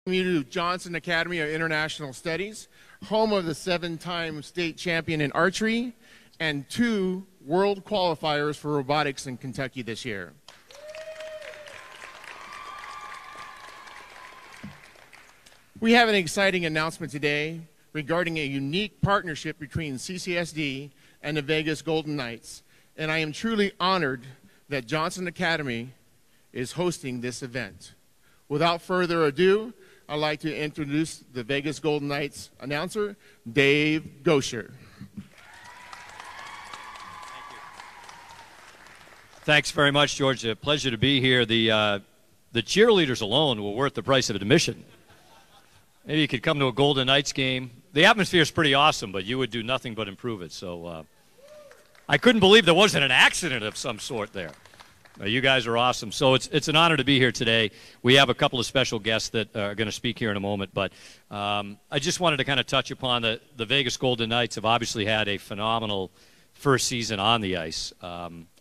You to Johnson Academy of International Studies, home of the 7-time state champion in archery and 2 world qualifiers for robotics in Kentucky this year. We have an exciting announcement today regarding a unique partnership between CCSD and the Vegas Golden Knights, and I am truly honored that Johnson Academy is hosting this event. Without further ado, I'd like to introduce the Vegas Golden Knights announcer, Dave Gosher. Thanks very much, George. A pleasure to be here. The cheerleaders alone were worth the price of admission. Maybe you could come to a Golden Knights game. The atmosphere is pretty awesome, but you would do nothing but improve it. So I couldn't believe there wasn't an accident of some sort there. You guys are awesome. So it's an honor to be here today. We have a couple of special guests that are going to speak here in a moment, but I just wanted to kind of touch upon the Vegas Golden Knights have obviously had a phenomenal first season on the ice.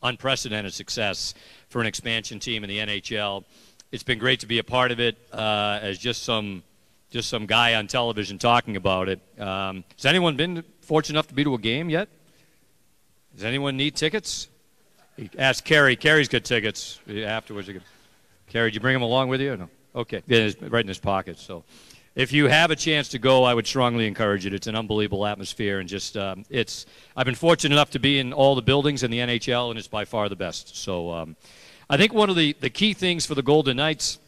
Unprecedented success for an expansion team in the NHL. It's been great to be a part of it as just some guy on television talking about it. Has anyone been fortunate enough to be to a game yet? Does anyone need tickets? Ask Carrie. Carrie's got tickets afterwards. Carrie, did you bring them along with you or no? Okay. Yeah, it's right in his pocket. So if you have a chance to go, I would strongly encourage it. It's an unbelievable atmosphere, and just I've been fortunate enough to be in all the buildings in the NHL, and it's by far the best. So I think one of the key things for the Golden Knights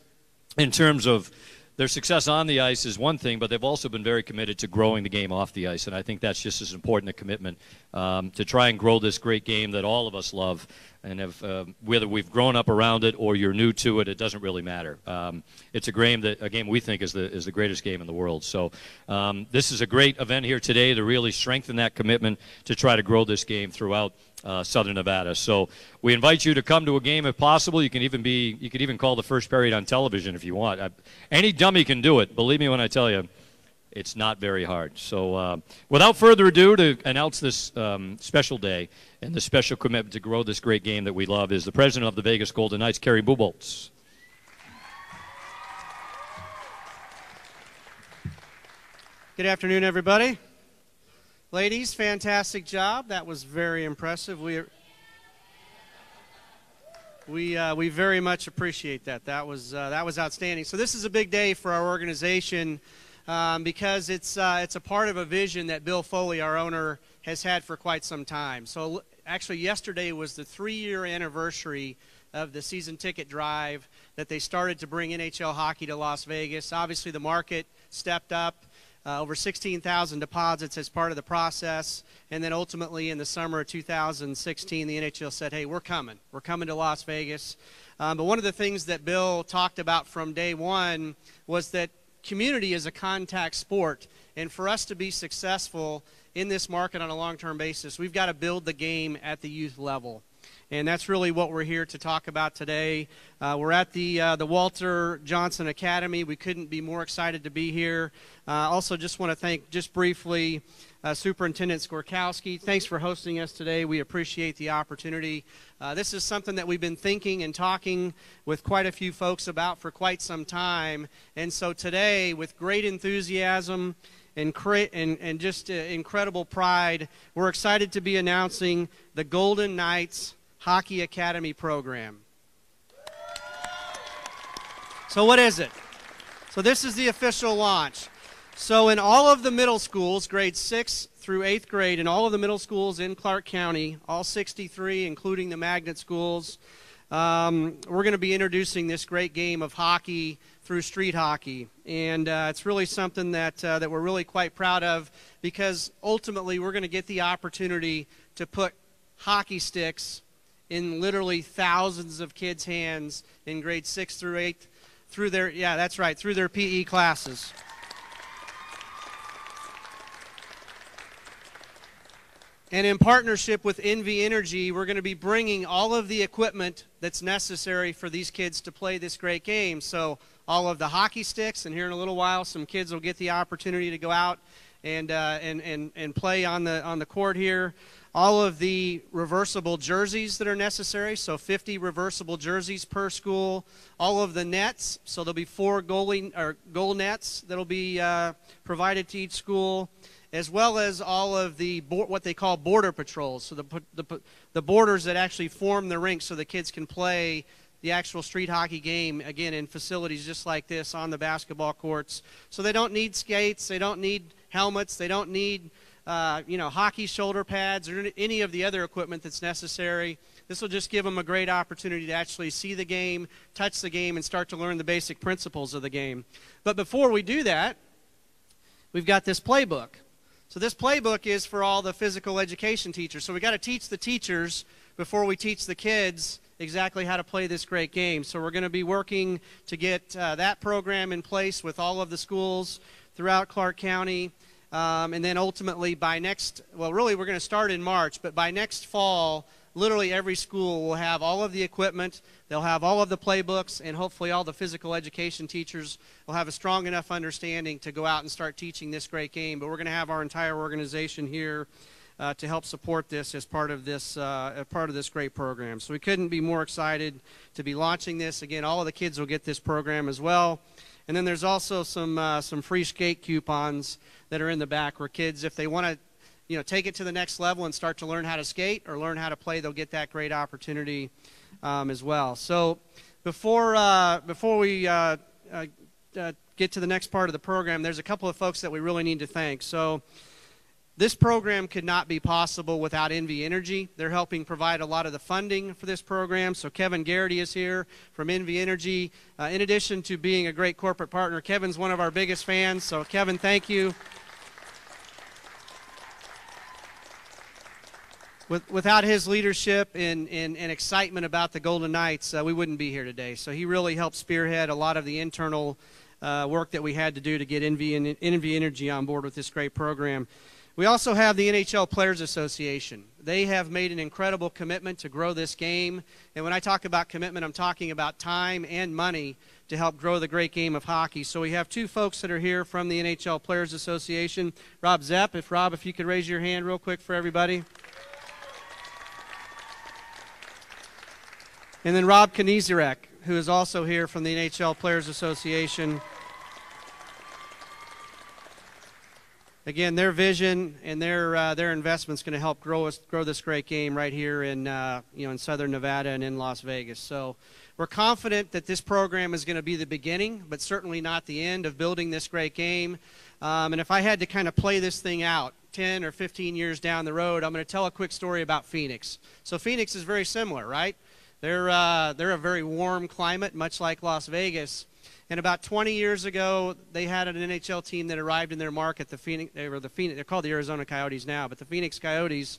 in terms of their success on the ice is one thing, but they've also been very committed to growing the game off the ice, and I think that's just as important a commitment to try and grow this great game that all of us love. And whether we've grown up around it or you're new to it, it doesn't really matter. It's a game we think is the greatest game in the world. So this is a great event here today to really strengthen that commitment to try to grow this game throughout Southern Nevada. So we invite you to come to a game if possible. You can even call the first period on television if you want. Any dummy can do it. Believe me when I tell you, it's not very hard. So without further ado, to announce this special day and the special commitment to grow this great game that we love is the president of the Vegas Golden Knights, Kerry Buboltz. Good afternoon, everybody. Ladies, fantastic job. That was very impressive. We very much appreciate that. That was outstanding. So this is a big day for our organization because it's a part of a vision that Bill Foley, our owner, has had for quite some time. So actually yesterday was the 3-year anniversary of the season ticket drive that they started to bring NHL hockey to Las Vegas. Obviously the market stepped up. Over 16,000 deposits as part of the process, and then ultimately in the summer of 2016 the NHL said, hey, we're coming to Las Vegas. But one of the things that Bill talked about from day one was that community is a contact sport, and for us to be successful in this market on a long-term basis, we've got to build the game at the youth level. And that's really what we're here to talk about today. We're at the Walter Johnson Academy. We couldn't be more excited to be here. Also just want to thank, just briefly, Superintendent Skorkowski. Thanks for hosting us today. We appreciate the opportunity. This is something that we've been thinking and talking with quite a few folks about for quite some time. And so today, with great enthusiasm and just incredible pride, we're excited to be announcing the Golden Knights Hockey Academy program. So what is it? So this is the official launch. So in all of the middle schools, grades 6 through 8th grade, in all of the middle schools in Clark County, all 63, including the magnet schools, we're going to be introducing this great game of hockey through street hockey. And it's really something that we're really quite proud of, because ultimately we're going to get the opportunity to put hockey sticks in literally thousands of kids' hands in grades 6 through 8 through their, yeah, that's right, through their PE classes. And in partnership with NV Energy, we're going to be bringing all of the equipment that's necessary for these kids to play this great game. So all of the hockey sticks, and here in a little while some kids will get the opportunity to go out and play on the court here. All of the reversible jerseys that are necessary, so 50 reversible jerseys per school. All of the nets, so there'll be 4 goal nets that'll be provided to each school, as well as all of the what they call border patrols, so the borders that actually form the rink so the kids can play the actual street hockey game, again, in facilities just like this on the basketball courts. So they don't need skates, they don't need helmets, they don't need hockey shoulder pads or any of the other equipment that's necessary. This will just give them a great opportunity to actually see the game, touch the game, and start to learn the basic principles of the game. But before we do that, we've got this playbook. So this playbook is for all the physical education teachers. So we've got to teach the teachers before we teach the kids exactly how to play this great game. So we're going to be working to get that program in place with all of the schools throughout Clark County. And then ultimately we're going to start in March, but by next fall, literally every school will have all of the equipment, they'll have all of the playbooks, and hopefully all the physical education teachers will have a strong enough understanding to go out and start teaching this great game. But we're going to have our entire organization here to help support this as part of this great program. So we couldn't be more excited to be launching this. Again, all of the kids will get this program as well. And then there's also some free skate coupons that are in the back where kids, if they want to take it to the next level and start to learn how to skate or learn how to play, they'll get that great opportunity as well. So before we get to the next part of the program, there's a couple of folks that we really need to thank. So this program could not be possible without NV Energy. They're helping provide a lot of the funding for this program. So Kevin Garrity is here from NV Energy. In addition to being a great corporate partner, Kevin's one of our biggest fans. So Kevin, thank you. Without his leadership and excitement about the Golden Knights, we wouldn't be here today. So he really helped spearhead a lot of the internal work that we had to do to get NV Energy on board with this great program. We also have the NHL Players Association. They have made an incredible commitment to grow this game. And when I talk about commitment, I'm talking about time and money to help grow the great game of hockey. So we have 2 folks that are here from the NHL Players Association. Rob Zepp, if you could raise your hand real quick for everybody. And then Rob Knizarek, who is also here from the NHL Players Association. Again, their vision and their investment's going to help grow this great game right here in in Southern Nevada and in Las Vegas. So we're confident that this program is going to be the beginning, but certainly not the end of building this great game. And if I had to kind of play this thing out 10 or 15 years down the road, I'm going to tell a quick story about Phoenix. So Phoenix is very similar, right? They're a very warm climate, much like Las Vegas. And about 20 years ago, they had an NHL team that arrived in their market. They're called the Arizona Coyotes now, but the Phoenix Coyotes.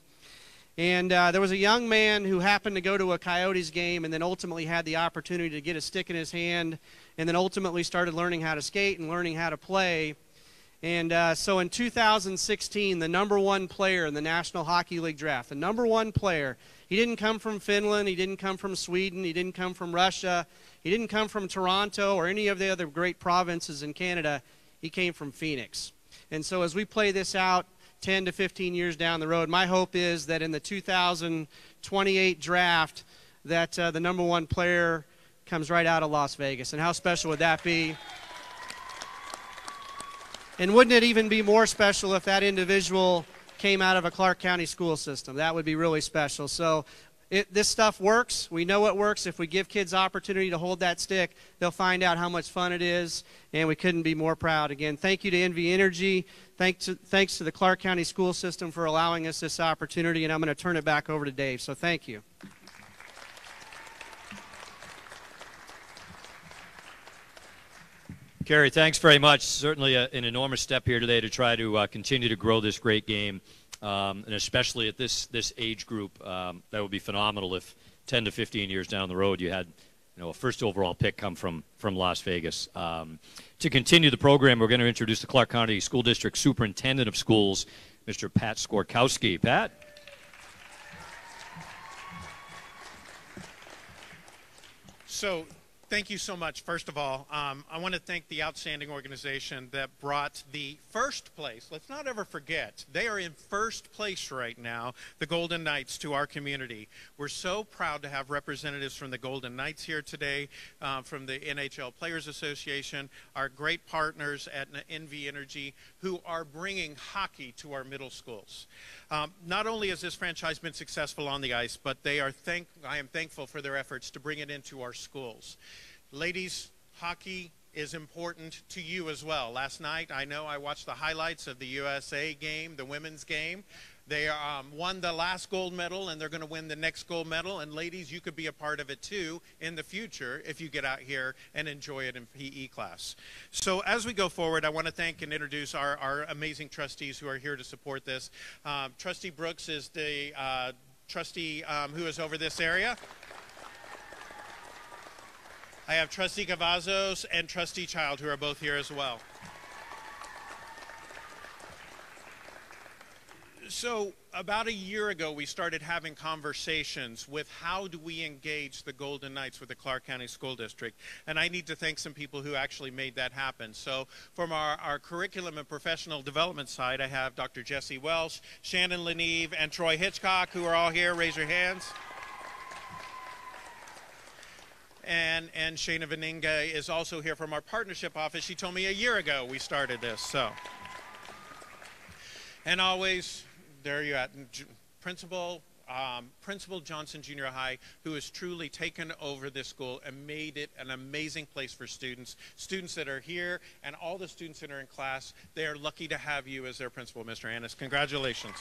And there was a young man who happened to go to a Coyotes game and then ultimately had the opportunity to get a stick in his hand and then ultimately started learning how to skate and learning how to play. And so in 2016, the #1 player in the National Hockey League draft, the #1 player, he didn't come from Finland, he didn't come from Sweden, he didn't come from Russia, he didn't come from Toronto or any of the other great provinces in Canada. He came from Phoenix. And so as we play this out 10 to 15 years down the road, my hope is that in the 2028 draft that the #1 player comes right out of Las Vegas. And how special would that be? And wouldn't it even be more special if that individual came out of a Clark County school system? That would be really special. So this stuff works. We know it works. If we give kids opportunity to hold that stick, they'll find out how much fun it is, and we couldn't be more proud. Again, thank you to NV Energy. Thanks to the Clark County school system for allowing us this opportunity, and I'm going to turn it back over to Dave. So thank you. Kerry, thanks very much. Certainly an enormous step here today to try to continue to grow this great game, and especially at this age group. That would be phenomenal if 10 to 15 years down the road you had a first overall pick come from Las Vegas. To continue the program, we're going to introduce the Clark County School District Superintendent of Schools, Mr. Pat Skorkowski. Pat? So Thank you so much. First of all, I want to thank the outstanding organization that brought the first place. Let's not ever forget, they are in first place right now, the Golden Knights, to our community. We're so proud to have representatives from the Golden Knights here today, from the NHL Players Association, our great partners at NV Energy, who are bringing hockey to our middle schools. Not only has this franchise been successful on the ice, but I am thankful for their efforts to bring it into our schools. Ladies, hockey is important to you as well. Last night, I know I watched the highlights of the USA game, the women's game. They won the last gold medal, and they're going to win the next gold medal. And ladies, you could be a part of it too in the future if you get out here and enjoy it in PE class. So as we go forward, I want to thank and introduce our amazing trustees who are here to support this. Trustee Brooks is the trustee who is over this area. I have Trustee Cavazos and Trustee Child, who are both here as well. So about a year ago, we started having conversations with how do we engage the Golden Knights with the Clark County School District. And I need to thank some people who actually made that happen. So from our curriculum and professional development side, I have Dr. Jesse Welsh, Shannon Leneve, and Troy Hitchcock, who are all here. Raise your hands. And Shana Veninga is also here from our partnership office. She told me a year ago we started this. So, and always, there you're at, Principal Johnson Junior High, who has truly taken over this school and made it an amazing place for students that are here, and all the students that are in class. They are lucky to have you as their principal, Mr. Annis. Congratulations.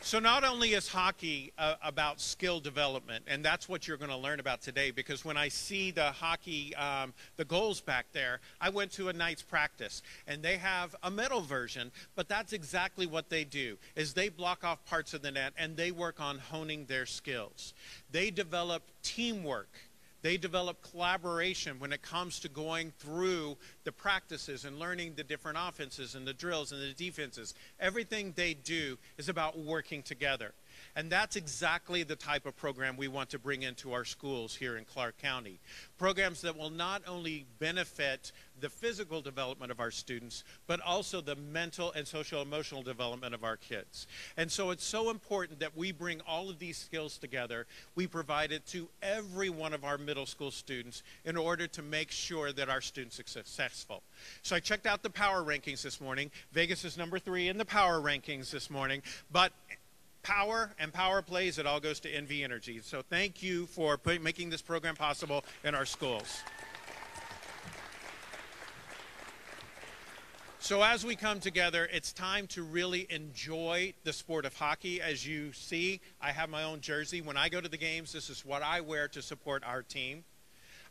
So not only is hockey about skill development, and that's what you're going to learn about today, because when I see the hockey, the goals back there, I went to a Knights practice, and they have a metal version, but that's exactly what they do, is they block off parts of the net, and they work on honing their skills. They develop teamwork. They develop collaboration when it comes to going through the practices and learning the different offenses and the drills and the defenses. Everything they do is about working together. And that's exactly the type of program we want to bring into our schools here in Clark County. Programs that will not only benefit the physical development of our students, but also the mental and social-emotional development of our kids. And so it's so important that we bring all of these skills together. We provide it to every one of our middle school students in order to make sure that our students are successful. So I checked out the power rankings this morning. Vegas is number 3 in the power rankings this morning, but power and power plays, it all goes to NV Energy. So thank you for making this program possible in our schools. So as we come together, it's time to really enjoy the sport of hockey. As you see, I have my own jersey. When I go to the games, this is what I wear to support our team.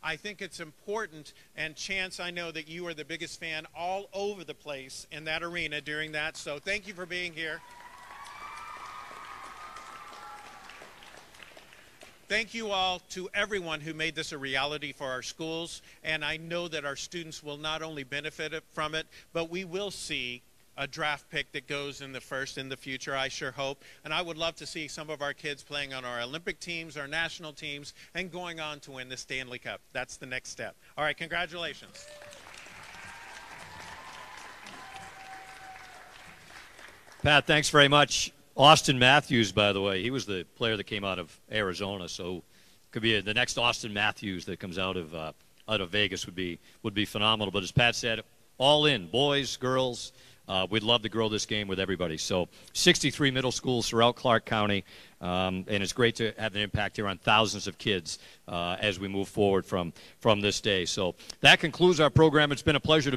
I think it's important, and Chance, I know that you are the biggest fan all over the place in that arena during that, so thank you for being here. Thank you all to everyone who made this a reality for our schools, and I know that our students will not only benefit from it, but we will see a draft pick that goes in the first in the future, I sure hope. And I would love to see some of our kids playing on our Olympic teams, our national teams, and going on to win the Stanley Cup. That's the next step. All right, congratulations. Pat, thanks very much. Austin Matthews, by the way, he was the player that came out of Arizona, so could be the next Austin Matthews that comes out of Vegas would be phenomenal. But as Pat said, all in, boys, girls. We'd love to grow this game with everybody. So 63 middle schools throughout Clark County, and it's great to have an impact here on thousands of kids as we move forward from this day. So that concludes our program. It's been a pleasure to